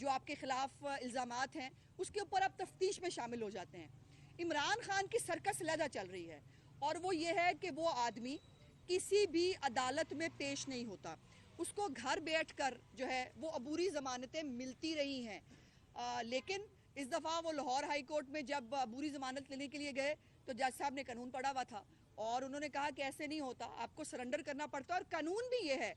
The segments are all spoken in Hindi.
जो आपके खिलाफ इल्ज़ामात हैं उसके ऊपर आप तफ्तीश में शामिल हो जाते हैं। इमरान खान की सर्कस लहदा चल रही है और वो ये है कि वो आदमी किसी भी अदालत में पेश नहीं होता, उसको घर बैठकर जो है वो अबूरी ज़मानतें मिलती रही हैं। लेकिन इस दफ़ा वो लाहौर हाई कोर्ट में जब अबूरी ज़मानत लेने के लिए गए तो जज साहब ने कानून पढ़ा हुआ था और उन्होंने कहा कि ऐसे नहीं होता, आपको सरेंडर करना पड़ता है। और कानून भी ये है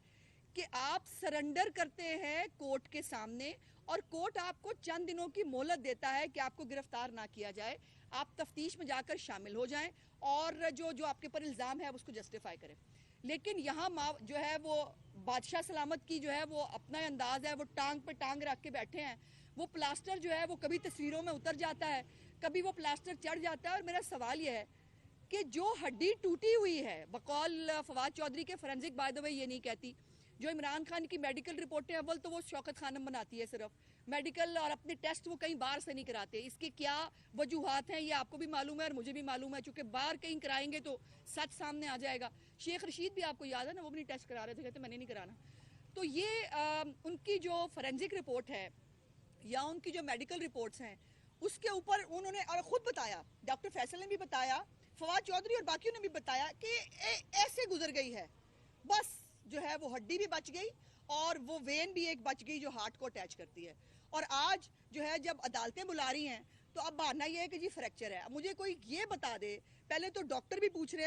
कि आप सरेंडर करते हैं कोर्ट के सामने और कोर्ट आपको चंद दिनों की मोहलत देता है कि आपको गिरफ्तार ना किया जाए, आप तफ्तीश में जाकर शामिल हो जाएं और जो जो आपके ऊपर इल्ज़ाम है उसको जस्टिफाई करें। लेकिन यहाँ जो है वो बादशाह सलामत की जो है वो अपना अंदाज है, वो टांग पे टांग रख के बैठे हैं। वो प्लास्टर जो है वो कभी तस्वीरों में उतर जाता है, कभी वो प्लास्टर चढ़ जाता है। और मेरा सवाल यह है कि जो हड्डी टूटी हुई है, बकौल फवाद चौधरी के फोरेंसिक बाय द वे ये नहीं कहती, जो इमरान खान की मेडिकल रिपोर्टें अव्वल तो वो शौकत खानम बनाती है सिर्फ मेडिकल, और अपने टेस्ट वो कहीं बाहर से नहीं कराते। इसके क्या वजूहात हैं ये आपको भी मालूम है और मुझे भी मालूम है, चूंकि बाहर कहीं कराएंगे तो सच सामने आ जाएगा। शेख रशीद भी आपको याद है ना, वो भी नहीं टेस्ट करा रहे थे, कहते मैंने नहीं कराना। तो ये उनकी जो फोरेंसिक रिपोर्ट है या उनकी जो मेडिकल रिपोर्ट्स हैं उसके ऊपर उन्होंने और खुद बताया, डॉक्टर फैसल ने भी बताया, फवाद चौधरी और बाकियों ने भी बताया कि ऐसे गुजर गई है, बस जो है वो हड्डी भी बच गई और वो वेन भी एक बच गई जो हार्ट को अटैच करती है। और आज जो है जब अदालतें बुला रही हैं तो अब बहाना ये है कि जी फ्रैक्चर है। मुझे कोई ये बता दे, पहले तो डॉक्टर भी पूछ रहे हैं